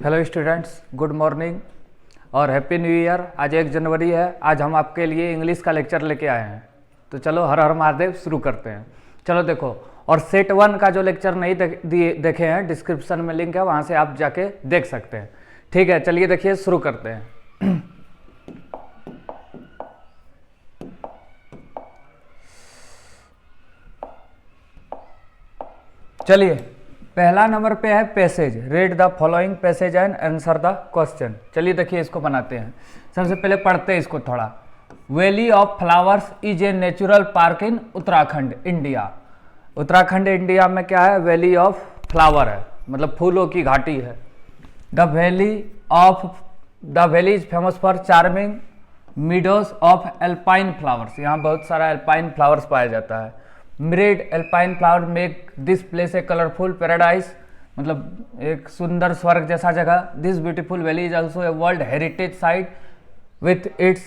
Hello students, good morning और happy new year. आज 1 जनवरी है। आज हम आपके लिए इंग्लिश का लेक्चर लेके आए हैं। तो चलो हर हर महादेव शुरू करते हैं। चलो देखो, और सेट 1 का जो लेक्चर नहीं देखे हैं, डिस्क्रिप्शन में लिंक है, वहाँ से आप जाके देख सकते हैं। ठीक है, चलिए देखिए शुरू करते हैं। चलिए, पहला नंबर पे है passage. Read the following passage and answer the question. चलिए देखिए, इसको बनाते हैं। सबसे पहले पढ़ते हैं इसको थोड़ा। Valley of flowers is a natural park in Uttarakhand, India. Uttarakhand India में क्या है? वैली ऑफ फ्लावर है, मतलब फूलों की घाटी है। The valley is famous for charming meadows of alpine flowers. यहाँ बहुत सारा एल्पाइन फ्लावर्स पाया जाता है। Myriad alpine flower make this place a colourful paradise, मतलब एक सुंदर स्वर्ग जैसा जगह। This beautiful valley is also a world heritage site with its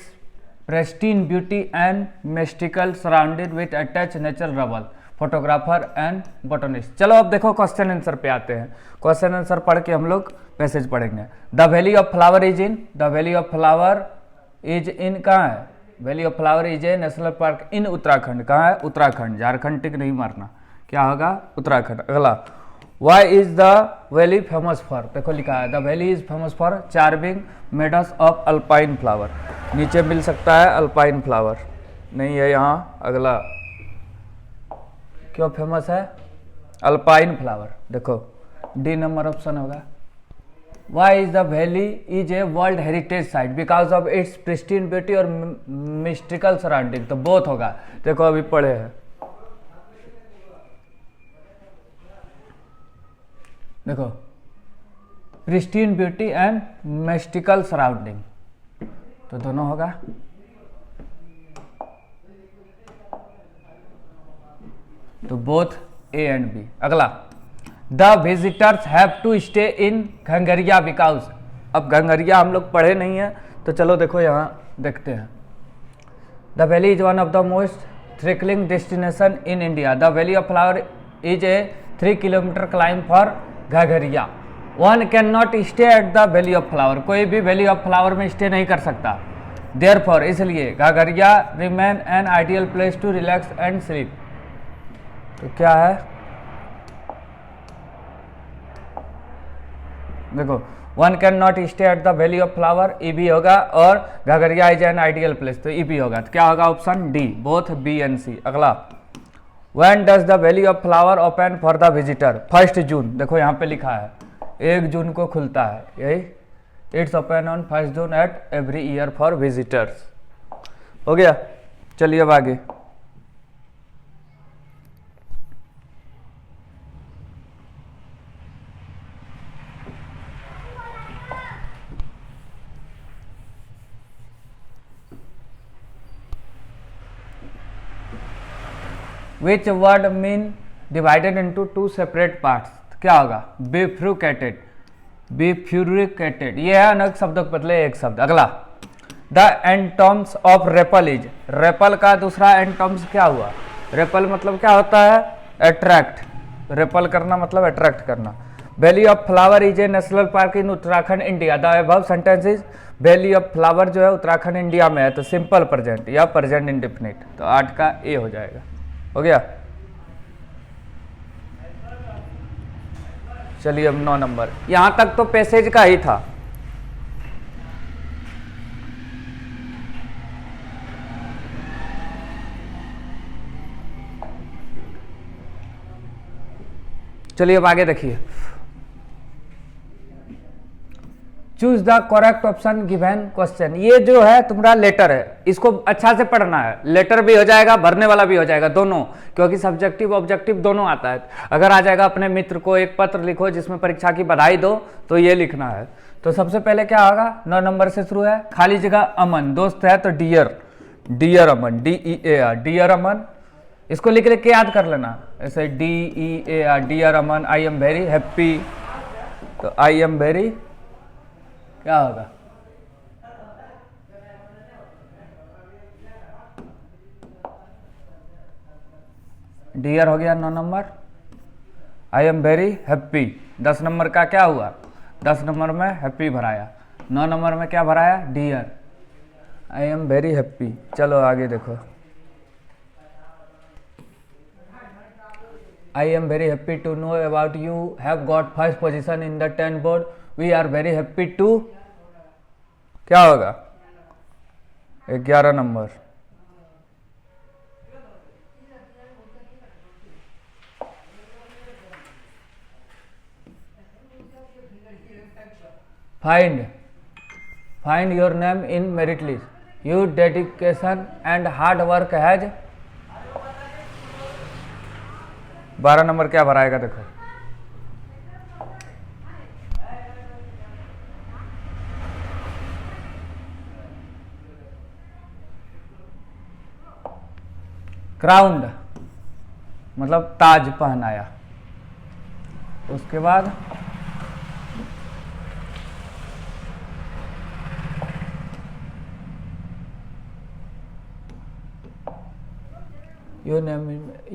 pristine beauty and mystical surrounded with attach natural rubble, photographer and botanist. चलो अब देखो question answer पे आते हैं। क्वेश्चन आंसर पढ़ के हम लोग पैसेज पढ़ेंगे। The valley of flower is in, the valley of flower is in कहाँ है? Valley of flower is A national park इन उत्तराखंड। कहाँ है? उत्तराखंड। झारखंड टिक नहीं मारना, क्या होगा? उत्तराखंड। अगला, why is the valley famous for? देखो लिखा है the valley is famous for charming meadows of alpine flower. नीचे मिल सकता है अल्पाइन फ्लावर, नहीं है यहाँ। अगला, क्यों फेमस है? Alpine flower. देखो डी नंबर ऑप्शन होगा। Why is the valley is a world heritage site? Because of its pristine beauty और mystical surrounding। तो बोथ होगा। देखो अभी पढ़े हैं, देखो pristine beauty and mystical surrounding, तो दोनों होगा। तो बोथ ए एंड बी। अगला, the visitors have to stay in Ghangaria because. अब घंगरिया हम लोग पढ़े नहीं है, तो चलो देखो यहाँ देखते हैं। The valley is one of the most thrilling destination in India. The valley of flower is a 3 kilometre climb for Ghangaria. One can not stay at the valley of flower. कोई भी वैली ऑफ फ्लावर में stay नहीं कर सकता। Therefore, इसलिए Ghangaria remain an ideal place to relax and sleep. तो क्या है? देखो, one can not stay at the valley of flower, ई भी होगा, और Ghangaria is an ideal place, तो ई भी होगा। तो क्या होगा? Option D, both B and C. अगला, when does the valley of flower open for the visitor? 1 June. देखो यहाँ पे लिखा है 1 जून को खुलता है, यही। It's open on 1 June at every year for visitors. हो गया। चलिए अब आगे। Which word mean divided into 2 separate parts? क्या होगा? Bifurcated, bifurcated, ये है अनेक शब्दों के बदले एक शब्द। अगला, the antonyms of repel is, repel का दूसरा एंटोम्स क्या हुआ? repel मतलब क्या होता है? attract, repel करना मतलब attract करना। Valley of flower is A national park in Uttarakhand India. The above sentence is, valley of flower जो है उत्तराखंड इंडिया में है, तो सिंपल प्रेजेंट या प्रेजेंट इंडेफिनिट, तो 8 का ए हो जाएगा। हो गया। चलिए अब 9 नंबर। यहां तक तो पैसेज का ही था। चलिए अब आगे देखिए। Choose the correct option given question. ये जो है तुम्हारा लेटर है, इसको अच्छा से पढ़ना है। लेटर भी हो जाएगा, भरने वाला भी हो जाएगा, दोनों, क्योंकि सब्जेक्टिव ऑब्जेक्टिव दोनों आता है। अगर आ जाएगा अपने मित्र को एक पत्र लिखो जिसमें परीक्षा की बधाई दो, तो ये लिखना है। तो सबसे पहले क्या होगा? 9 नंबर से शुरू है। खाली जगह अमन, दोस्त है तो dear, dear Aman, DEAR, dear Aman. इसको लिख लिख के याद कर लेना, ऐसे DEAR, dear Aman. I am very happy, तो आई एम वेरी क्या होगा? डियर हो गया 9 number. I am very happy. 10 number का क्या हुआ? 10 नंबर में हैप्पी भराया, 9 नंबर में क्या भराया, dear, I am very happy. चलो आगे देखो, I am very happy to know about you have got first position in the 10 board. We are very happy to, क्या होगा, 11 number. Find your name in merit list. Your dedication and hard work has, 12 number क्या भराएगा देखो, crowned मतलब ताज पहनाया। उसके बाद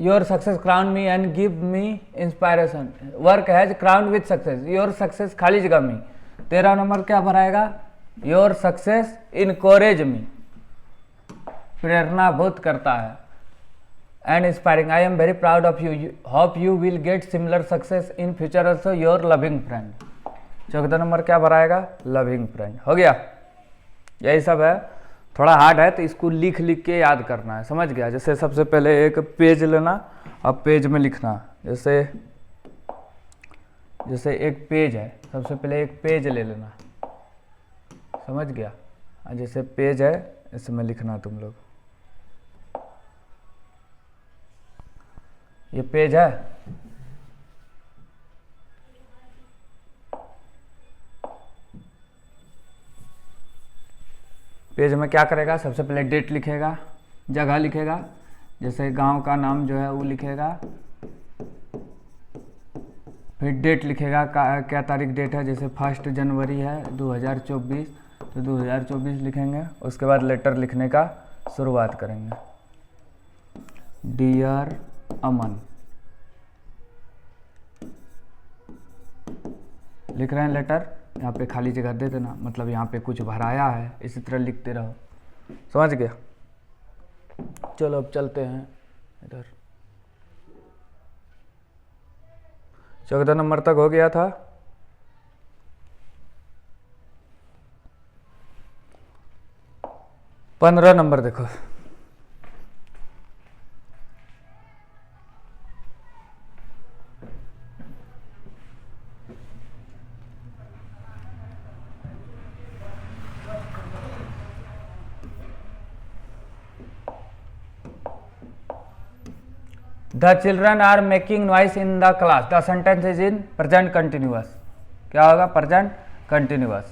your success crown me and give me inspiration. Work has crowned with success. Your success खाली जगह में। 13 नंबर क्या भराएगा, your success encourage me, प्रेरणाभूत करता है, and inspiring. I am very proud of you. Hope you will get similar success in future also. Your loving friend. 14 number क्या भराएगा, loving friend। हो गया, यही सब है। थोड़ा हार्ड है तो इसको लिख लिख के याद करना है, समझ गया। जैसे सबसे पहले एक पेज लेना, अब पेज में लिखना। जैसे एक पेज है, सबसे पहले एक पेज ले लेना, समझ गया। जैसे पेज है इसमें लिखना तुम लोग, ये पेज है, पेज में क्या करेगा, सबसे पहले डेट लिखेगा, जगह लिखेगा, जैसे गांव का नाम जो है वो लिखेगा, फिर डेट लिखेगा, क्या तारीख डेट है, जैसे 1 जनवरी है 2024 तो 2024 लिखेंगे। उसके बाद लेटर लिखने का शुरुआत करेंगे, डियर अमन लिख रहे हैं लेटर, यहाँ पे खाली जगह दे देना, मतलब यहाँ पे कुछ भराया है, इसी तरह लिखते रहो, समझ गया। चलो अब चलते हैं इधर, 14 नंबर तक हो गया था। पंद्रह नंबर देखो, The children are making noise in the class. The sentence is in present continuous. क्या होगा, present continuous।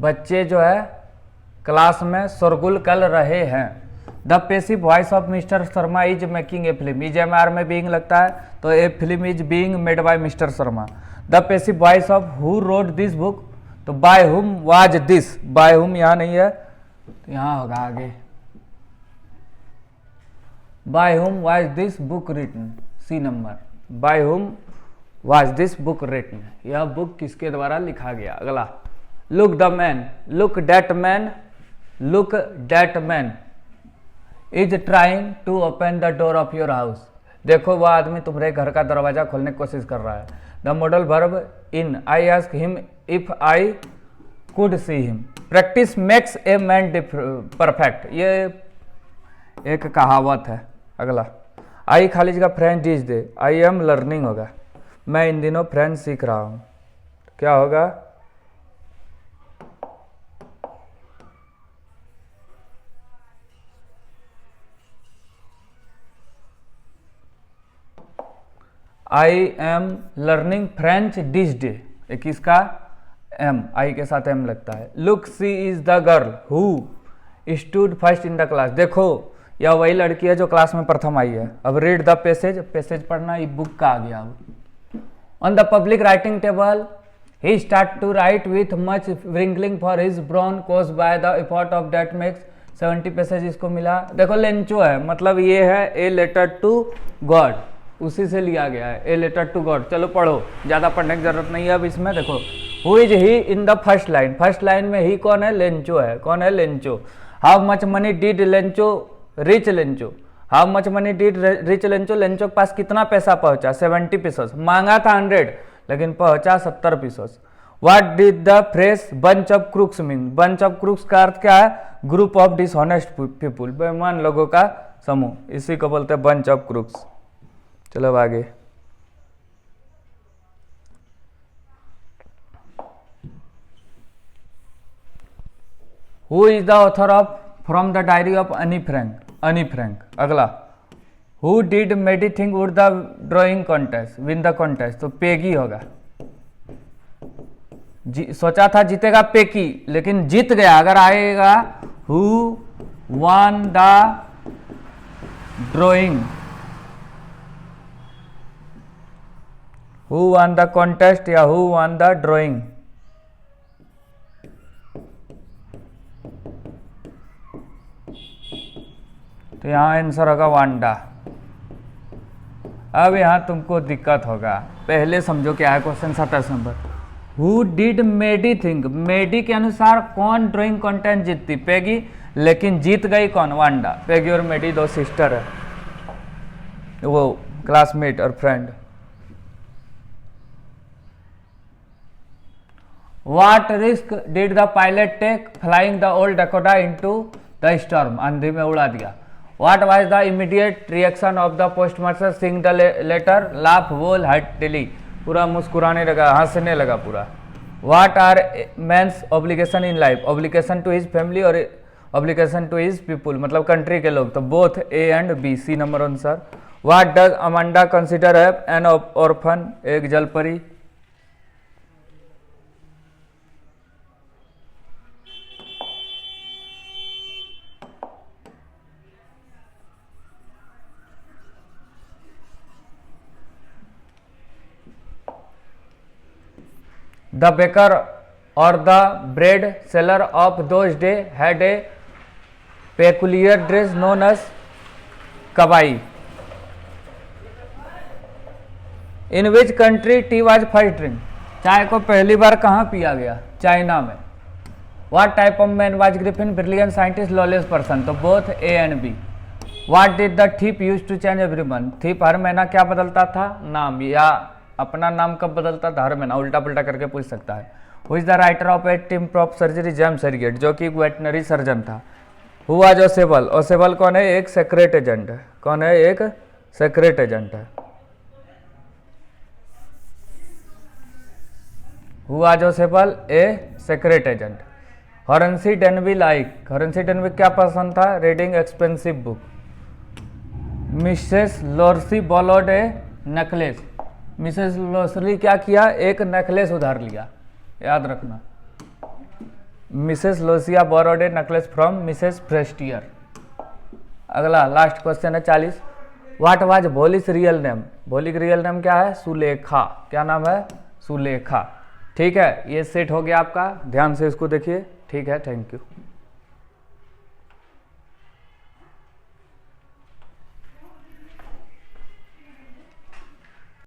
बच्चे जो है क्लास में शोरगुल कर रहे हैं। The passive voice of mister Sharma is making a film. Is M R में बीइंग लगता है तो a film is being made by mister Sharma. The passive voice of who wrote this book, तो by whom was this, by whom यहाँ नहीं है तो यहाँ होगा आगे, by whom was this book written, C number, by whom was this book written, यह book किसके द्वारा लिखा गया। अगला, look the man, look that man, look that man is trying to open the door of your house। देखो वह आदमी तुम्हारे घर का दरवाजा खोलने की कोशिश कर रहा है। The modal verb in, I ask him if I could see him. Practice makes a man perfect, ये एक कहावत है। अगला, आई खाली जगह French dish they, I am learning होगा, मैं इन दिनों फ्रेंच सीख रहा हूँ, क्या होगा, I am learning French these days, एक इसका एम, आई के साथ एम लगता है। Look she is the girl who stood first in the class, देखो यह वही लड़की है जो क्लास में प्रथम आई है। अब रीड द पैसेज, पैसेज पढ़ना, ये बुक का आ गया। अब on the public writing table he start to write with much wrinkling for his brown cause by the effort of that makes 70 passage इसको मिला। देखो लेंचो है, मतलब ये है ए लेटर टू गॉड, उसी से लिया गया है, ए लेटर टू गॉड। चलो पढ़ो, ज़्यादा पढ़ने की जरूरत नहीं है अब इसमें। देखो, who is he in the first line, first line में ही कौन है? लेंचो है। कौन है? Lencho. How much money did Lencho rich Lencho, how much money did rich Lencho, Lencho के पास कितना पैसा पहुंचा? 70 पीसस। मांगा था 100 लेकिन पहुंचा 70 pieces. What did the phrase bunch of crooks mean, bunch of crooks का अर्थ क्या है? ग्रुप ऑफ डिसऑनेस्ट पीपुल, बेईमान लोगों का समूह, इसी को बोलते हैं बंच ऑफ क्रूक्स। चलो अब आगे। Who is the author of from the diary of Anne Frank, Anne Frank. अगला, who did Maddie think would the drawing contest win the contest, तो पेगी होगा। सोचा था जीतेगा पेकी, लेकिन जीत गया। अगर आएगा who one the drawing, who one the contest या हु वन द ड्राइंग। तो यहां आंसर होगा वांडा। अब यहां तुमको दिक्कत होगा, पहले समझो क्या है क्वेश्चन 27 नंबर। Who did Maddie think, Maddie के अनुसार कौन ड्राइंग कॉन्टेस्ट जीतती? पेगी, लेकिन जीत गई कौन? वांडा। पेगी और मेडी दो सिस्टर है, वो क्लासमेट और friend. What risk did the pilot take flying the old Dakota into the storm? अंधी में उड़ा दिया। What was the immediate reaction of the postmaster seeing the letter? Laugh, bowl, heartily, पूरा मुस्कुराने लगा, हंसने लगा पूरा। What are man's obligation in life? Obligation to his family और obligation to his people, मतलब कंट्री के लोग। तो both A and B, C number answer. What does Amanda consider an orphan? एक जलपरी। The baker or the bread seller of those days had a peculiar dress known as kabai. In which country tea was first drink? चाय को पहली बार कहाँ पिया गया? China में। What type of man was Griffin? Brilliant scientist, lawless person। तो both A and B। What did the thief used to change every month? thief हर महीना क्या बदलता था? नाम, या अपना नाम कब बदलता था? हर महीना। उल्टा पुल्टा करके पूछ सकता है। Who is the writer of a team of surgery? James Herriot, जो कि वेटनरी सर्जन था। Who was Ausable? ओसेबल कौन है? एक सेक्रेट एजेंट है। कौन है? एक सेक्रेट एजेंट है। Who was Ausable? A secret agent. Horace Danby like, Horace Danby क्या पसंद था? Reading expensive book. Mrs Loisel borrowed a necklace, Mrs Loisel क्या किया? एक नेकलेस उधार लिया, याद रखना। Mrs लोसिया borrowed a necklace from Mrs Forestier. अगला लास्ट क्वेश्चन है 40। What was Bholi's real name? Bholi की रियल नेम क्या है? सुलेखा। क्या नाम है? सुलेखा। ठीक है, ये सेट हो गया आपका, ध्यान से इसको देखिए। ठीक है, थैंक यू।